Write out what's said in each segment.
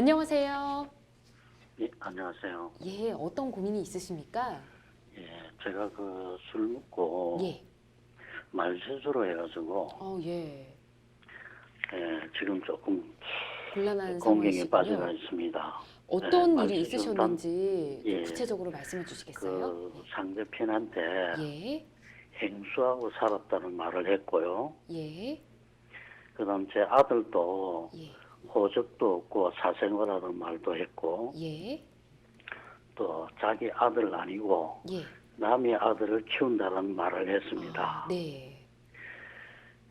안녕하세요. 예, 안녕하세요. 예, 어떤 고민이 있으십니까? 예, 제가 그 술 먹고 예. 말실수로 해가지고 예. 지금 조금 곤란한 곤경에 빠져가 상황이시군요. 있습니다. 어떤 일이 말실수는 있으셨는지 좀 예, 구체적으로 말씀해 주시겠어요? 그 상대편한테 예. 행수하고 살았다는 말을 했고요. 예. 그다음 제 아들도 예. 호적도 없고 사생활하는 말도 했고 예. 또 자기 아들 아니고 예. 남의 아들을 키운다는 말을 했습니다. 네.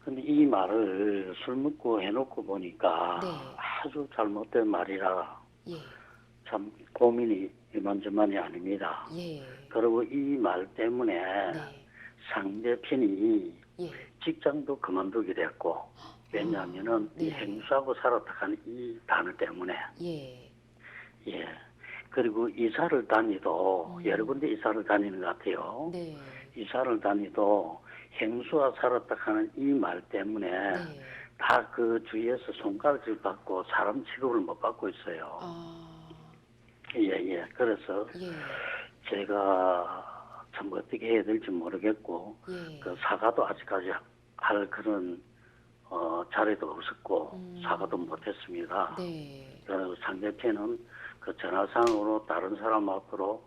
근데 이 말을 술 먹고 해놓고 보니까 네. 아주 잘못된 말이라 예. 참 고민이 이만저만이 아닙니다. 예. 그리고 이 말 때문에 네. 상대편이 예. 직장도 그만두게 됐고, 왜냐하면은 네. 이 행수하고 살았다 하는 이 단어 때문에. 예. 예. 그리고 이사를 다니도 여러 군데 이사를 다니는 것 같아요. 네. 이사를 다니도 행수와 살았다 하는 이 말 때문에 네. 다 그 주위에서 손가락질 받고 사람 취급을 못 받고 있어요. 예. 그래서 예. 제가 참 어떻게 해야 될지 모르겠고, 예. 그 사과도 아직까지 할 그런 자리도 없었고, 사과도 못했습니다. 네. 그래서 상대편은 그 전화상으로 다른 사람 앞으로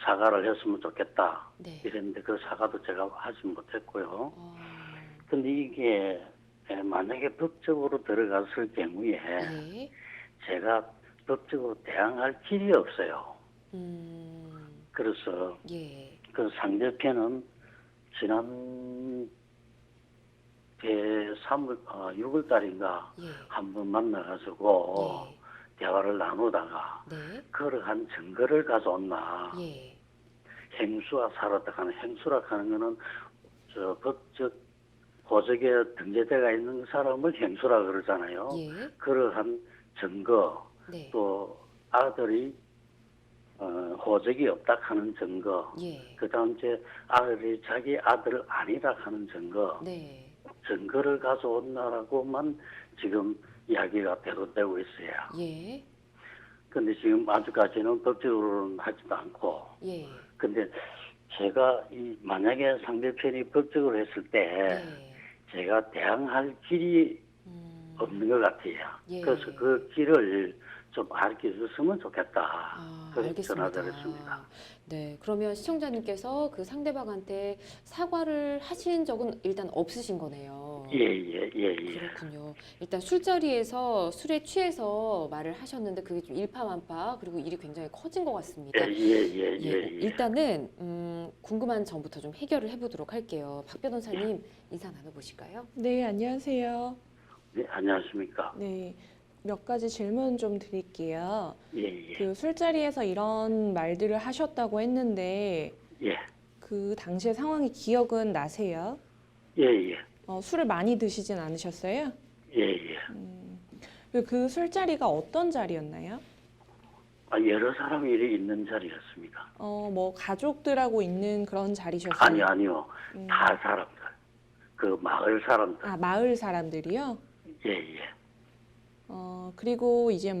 사과를 했으면 좋겠다. 네. 이랬는데 그 사과도 제가 하지 못했고요. 어, 근데 이게 만약에 법적으로 들어갔을 경우에 예. 제가 법적으로 대항할 길이 없어요. 그래서 예. 그 상대편은 지난 6월 달인가 예. 한 번 만나가지고 예. 대화를 나누다가 네. 그러한 증거를 가져온나. 예. 행수와 살았다 하는 행수라 하는 거는 저 법적 호적에 등재되어 있는 사람을 행수라 그러잖아요. 예. 그러한 증거 네. 또 아들이 호적이 없다 하는 증거 예. 그다음 이제 아들이 자기 아들 아니라 하는 증거 네. 증거를 가져온다라고만 지금 이야기가 대도되고 있어요. 예. 근데 지금 아직까지는 법적으로는 하지도 않고 예. 근데 제가 이 만약에 상대편이 법적으로 했을 때 네. 제가 대항할 길이 없는 것 같아요. 예. 그래서 그 길을 좀 알려줬으면 좋겠다. 그래서 알겠습니다. 전화드렸습니다. 네, 그러면 시청자님께서 그 상대방한테 사과를 하신 적은 일단 없으신 거네요. 예. 그렇군요. 일단 술자리에서 술에 취해서 말을 하셨는데 그게 좀 일파만파 그리고 일이 굉장히 커진 것 같습니다. 예. 일단은 궁금한 점부터 좀 해결을 해보도록 할게요. 박 변호사님 인사 나눠보실까요? 네, 안녕하세요. 네, 안녕하십니까. 네, 몇 가지 질문 좀 드릴게요. 예. 그 술자리에서 이런 말들을 하셨다고 했는데 예. 그 당시의 상황이 기억은 나세요? 예. 술을 많이 드시진 않으셨어요? 예. 그 술자리가 어떤 자리였나요? 여러 사람이 있는 자리였습니다. 뭐 가족들하고 있는 그런 자리셨어요? 아니요. 다 사람들. 그 마을 사람들. 아, 마을 사람들이요? 예. 그리고 이제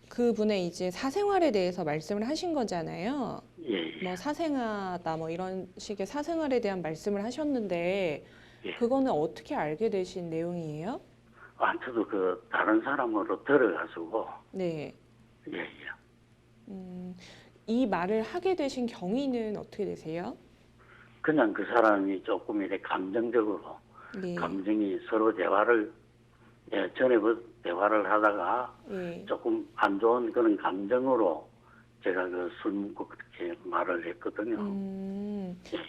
그분의 이제 사생활에 대해서 말씀을 하신 거잖아요. 예. 뭐 사생아다 뭐 이런 식의 사생활에 대한 말씀을 하셨는데 예. 그거는 어떻게 알게 되신 내용이에요? 저도 그 다른 사람으로 들어가지고 네. 예. 이 말을 하게 되신 경위는 어떻게 되세요? 그냥 그 사람이 조금 이렇게 감정적으로 네. 감정이 서로 대화를 전에 대화를 하다가 예. 조금 안 좋은 그런 감정으로 제가 그 술 먹고 그렇게 말을 했거든요.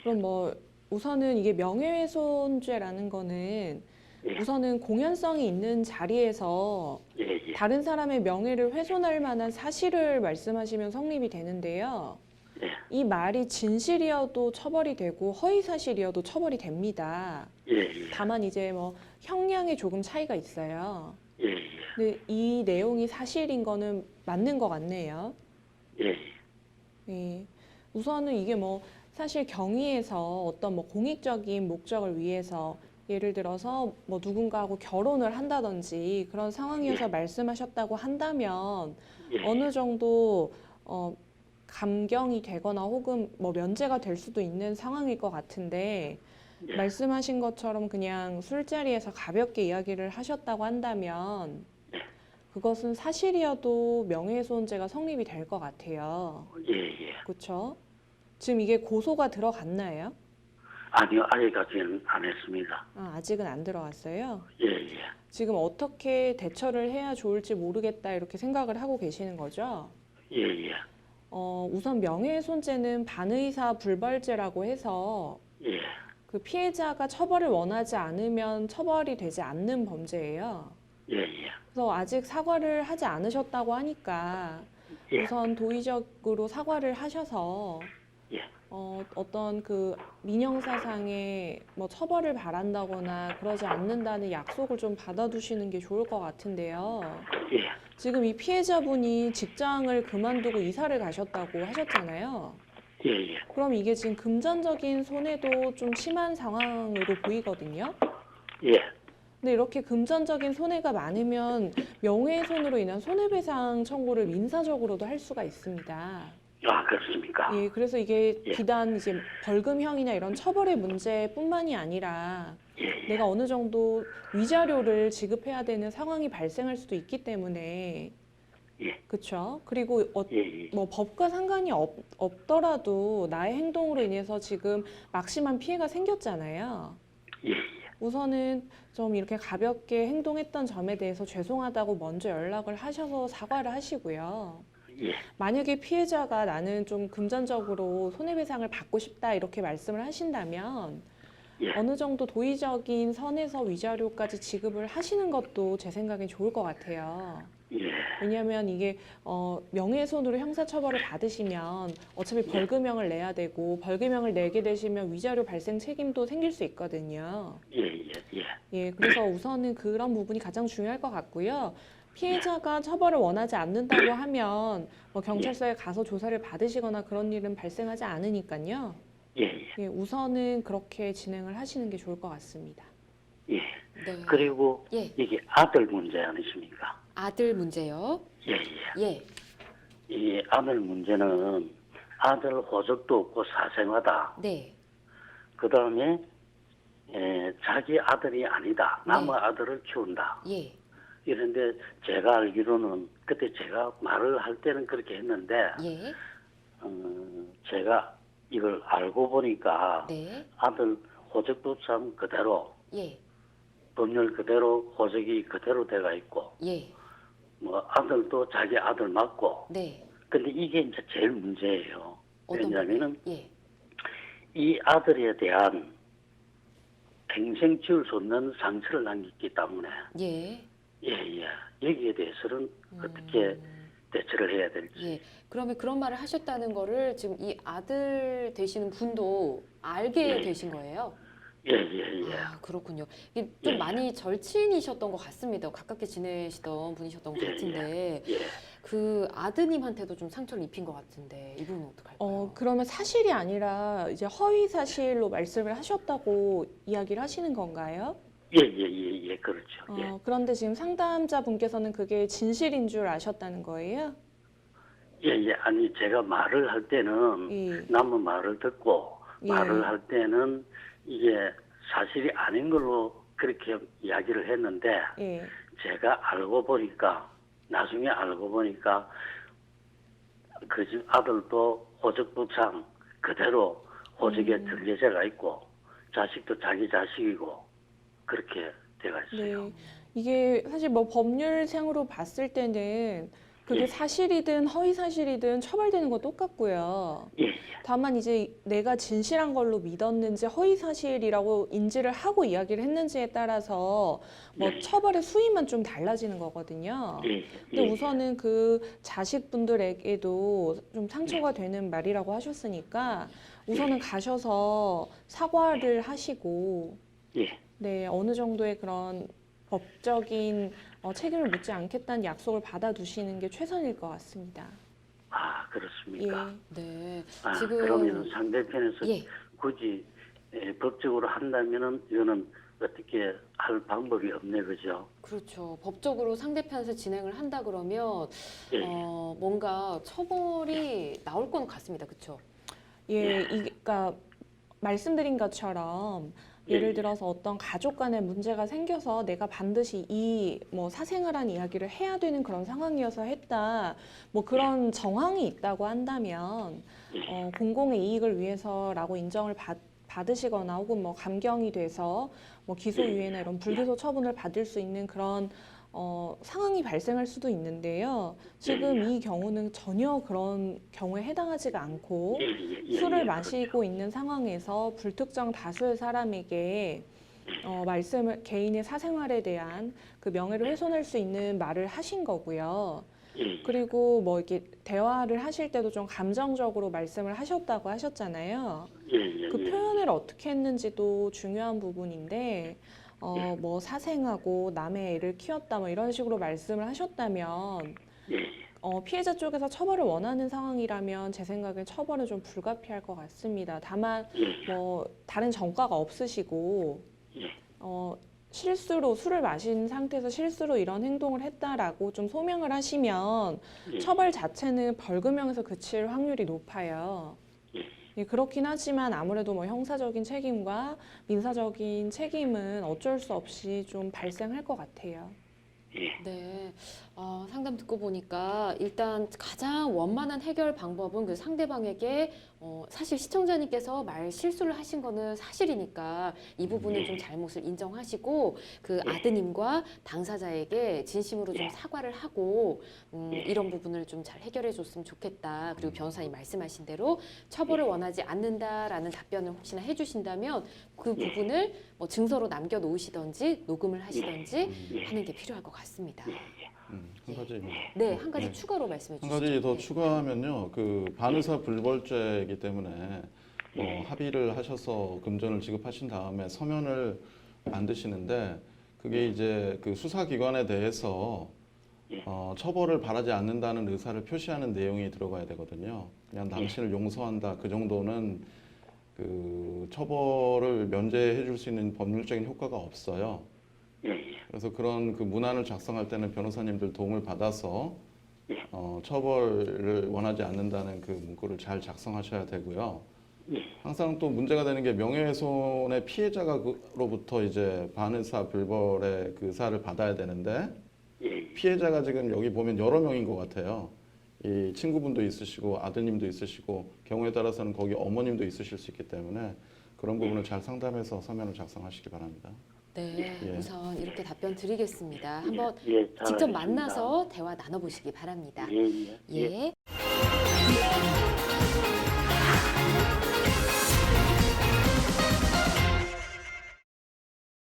그럼 뭐 우선은 이게 명예훼손죄라는 거는 예. 우선은 공연성이 있는 자리에서 예. 다른 사람의 명예를 훼손할 만한 사실을 말씀하시면 성립이 되는데요. 예. 이 말이 진실이어도 처벌이 되고 허위 사실이어도 처벌이 됩니다. 예. 다만 이제 뭐 형량에 조금 차이가 있어요. 예. 근데 이 내용이 사실인 거는 맞는 것 같네요. 예. 예. 우선은 이게 뭐 사실 경위에서 어떤 뭐 공익적인 목적을 위해서 예를 들어서 뭐 누군가하고 결혼을 한다든지 그런 상황이어서 말씀하셨다고 한다면 예. 어느 정도 감경이 되거나 혹은 뭐 면제가 될 수도 있는 상황일 것 같은데 예. 말씀하신 것처럼 그냥 술자리에서 가볍게 이야기를 하셨다고 한다면 예. 그것은 사실이어도 명예훼손죄가 성립이 될 것 같아요. 예, 예. 그렇죠? 지금 이게 고소가 들어갔나요? 아니요, 아직까지는 안 했습니다. 아직은 안 들어갔어요. 예, 예. 지금 어떻게 대처를 해야 좋을지 모르겠다 이렇게 생각을 하고 계시는 거죠? 예, 예. 우선 명예훼손죄는 반의사 불벌죄라고 해서 예. 그 피해자가 처벌을 원하지 않으면 처벌이 되지 않는 범죄예요. 예, 예. 그래서 아직 사과를 하지 않으셨다고 하니까 예. 우선 도의적으로 사과를 하셔서 예. 어떤 그 민형사상의 뭐 처벌을 바란다거나 그러지 않는다는 약속을 좀 받아두시는 게 좋을 것 같은데요. 예. 지금 이 피해자분이 직장을 그만두고 이사를 가셨다고 하셨잖아요. 예, 예. 그럼 이게 지금 금전적인 손해도 좀 심한 상황으로 보이거든요. 예. 근데 이렇게 금전적인 손해가 많으면 명예훼손으로 인한 손해배상 청구를 민사적으로도 할 수가 있습니다. 아, 그렇습니까? 예, 그래서 이게 예. 비단 이제 벌금형이나 이런 처벌의 문제뿐만이 아니라 예, 예. 내가 어느 정도 위자료를 지급해야 되는 상황이 발생할 수도 있기 때문에 예. 그렇죠. 그리고 예, 예. 뭐 법과 상관이 없더라도 나의 행동으로 인해서 지금 막심한 피해가 생겼잖아요. 예, 예. 우선은 좀 이렇게 가볍게 행동했던 점에 대해서 죄송하다고 먼저 연락을 하셔서 사과를 하시고요. 예. 만약에 피해자가 나는 좀 금전적으로 손해배상을 받고 싶다 이렇게 말씀을 하신다면 예. 어느 정도 도의적인 선에서 위자료까지 지급을 하시는 것도 제 생각엔 좋을 것 같아요. 예. 왜냐하면 이게 명예훼손으로 형사처벌을 받으시면 어차피 벌금형을 내야 되고 벌금형을 내게 되시면 위자료 발생 책임도 생길 수 있거든요. 예, 예, 예. 예, 그래서 우선은 그런 부분이 가장 중요할 것 같고요. 피해자가 처벌을 원하지 않는다고 하면 뭐 경찰서에 가서 조사를 받으시거나 그런 일은 발생하지 않으니까요. 예, 예. 예, 우선은 그렇게 진행을 하시는 게 좋을 것 같습니다. 예. 네. 그리고 예. 이게 아들 문제 아니십니까? 아들 문제요. 예, 예. 예. 이 아들 문제는 아들 호적도 없고 사생화다. 네. 그 다음에 자기 아들이 아니다. 남의 네. 아들을 키운다. 예. 이런데 제가 알기로는 그때 제가 말을 할 때는 그렇게 했는데 예. 제가 이걸 알고 보니까 네. 아들 호적도 참 그대로 예. 법률 그대로 호적이 그대로 돼가 있고 예. 뭐 아들도 자기 아들 맞고 네. 근데 이게 이제 제일 문제예요. 어떤 왜냐하면은 부분? 예. 이 아들에 대한 평생 지울 수 없는 상처를 남겼기 때문에 예. 예. 여기에 대해서는 어떻게 대처를 해야 될지. 예. 그러면 그런 말을 하셨다는 거를 지금 이 아들 되시는 분도 알게 예. 되신 거예요? 예. 아, 그렇군요. 이게 좀 예. 많이 절친이셨던 것 같습니다. 가깝게 지내시던 분이셨던 것 예, 같은데 예. 그 아드님한테도 좀 상처를 입힌 것 같은데 이 부분은 어떡할까요? 그러면 사실이 아니라 이제 허위 사실로 말씀을 하셨다고 이야기를 하시는 건가요? 예. 그렇죠. 예. 그런데 지금 상담자 분께서는 그게 진실인 줄 아셨다는 거예요? 예. 아니 제가 말을 할 때는 예. 남의 말을 듣고 예. 말을 할 때는 이게 사실이 아닌 걸로 그렇게 이야기를 했는데 예. 제가 나중에 알고 보니까 그 집 아들도 호적부상 그대로 호적에 등재자가 있고 자식도 자기 자식이고 그렇게 돼가 있어요. 네. 이게 사실 뭐 법률상으로 봤을 때는 그게 예. 사실이든 허위 사실이든 처벌되는 거 똑같고요. 예. 다만 이제 내가 진실한 걸로 믿었는지 허위 사실이라고 인지를 하고 이야기를 했는지에 따라서 뭐 예. 처벌의 수위만 좀 달라지는 거거든요. 예. 근데 우선은 그 자식분들에게도 좀 상처가 되는 말이라고 하셨으니까 우선은 가셔서 사과를 하시고 예. 네, 어느 정도의 그런 법적인 책임을 묻지 않겠다는 약속을 받아두시는 게 최선일 것 같습니다. 아, 그렇습니까? 네. 아, 지금 그러면 상대편에서 예. 굳이 법적으로 한다면은 이거는 어떻게 할 방법이 없네, 그죠? 그렇죠. 법적으로 상대편에서 진행을 한다 그러면 예. 뭔가 처벌이 나올 건 같습니다. 그렇죠? 예, 그러니까 말씀드린 것처럼 예를 들어서 어떤 가족 간에 문제가 생겨서 내가 반드시 이 뭐 사생활한 이야기를 해야 되는 그런 상황이어서 했다. 뭐 그런 정황이 있다고 한다면 공공의 이익을 위해서라고 인정을 받으시거나 혹은 뭐 감경이 돼서 뭐 기소유예나 이런 불기소 처분을 받을 수 있는 그런 상황이 발생할 수도 있는데요. 지금 이 경우는 전혀 그런 경우에 해당하지가 않고 술을 마시고 있는 상황에서 불특정 다수의 사람에게 개인의 사생활에 대한 그 명예를 훼손할 수 있는 말을 하신 거고요. 그리고 뭐 이렇게 대화를 하실 때도 좀 감정적으로 말씀을 하셨다고 하셨잖아요. 그 표현을 어떻게 했는지도 중요한 부분인데, 뭐 사생하고 남의 애를 키웠다 뭐 이런 식으로 말씀을 하셨다면, 피해자 쪽에서 처벌을 원하는 상황이라면 제 생각엔 처벌은 좀 불가피할 것 같습니다. 다만 뭐 다른 전과가 없으시고 실수로 술을 마신 상태에서 실수로 이런 행동을 했다라고 좀 소명을 하시면 처벌 자체는 벌금형에서 그칠 확률이 높아요. 예, 그렇긴 하지만 아무래도 뭐 형사적인 책임과 민사적인 책임은 어쩔 수 없이 좀 발생할 것 같아요. 네. 상담 듣고 보니까 일단 가장 원만한 해결 방법은 그 상대방에게 사실 시청자님께서 말 실수를 하신 거는 사실이니까 이 부분은 좀 잘못을 인정하시고 그 아드님과 당사자에게 진심으로 좀 사과를 하고 이런 부분을 좀 잘 해결해 줬으면 좋겠다. 그리고 변호사님 말씀하신 대로 처벌을 원하지 않는다라는 답변을 혹시나 해주신다면 그 부분을 뭐 증서로 남겨 놓으시던지 녹음을 하시던지 하는 게 필요할 것 같습니다. 한 가지 네, 한 가지 추가로 말씀해 한 주시죠. 가지 더 네. 추가하면요, 그 반의사 불벌죄이기 때문에 합의를 하셔서 금전을 지급하신 다음에 서면을 만드시는데 그게 이제 그 수사기관에 대해서 처벌을 바라지 않는다는 의사를 표시하는 내용이 들어가야 되거든요. 그냥 당신을 용서한다 그 정도는 그 처벌을 면제해 줄 수 있는 법률적인 효과가 없어요. 그래서 그런 그 문안을 작성할 때는 변호사님들 도움을 받아서 처벌을 원하지 않는다는 그 문구를 잘 작성하셔야 되고요. 항상 또 문제가 되는 게 명예훼손의 피해자로부터 이제 반의사 불벌의 그 의사를 받아야 되는데 피해자가 지금 여기 보면 여러 명인 것 같아요. 이 친구분도 있으시고 아드님도 있으시고 경우에 따라서는 거기 어머님도 있으실 수 있기 때문에 그런 부분을 잘 상담해서 서면을 작성하시기 바랍니다. 네, 예. 우선 이렇게 답변 드리겠습니다. 한번 예, 잘 직접 알겠습니다. 만나서 대화 나눠보시기 바랍니다. 예. 예.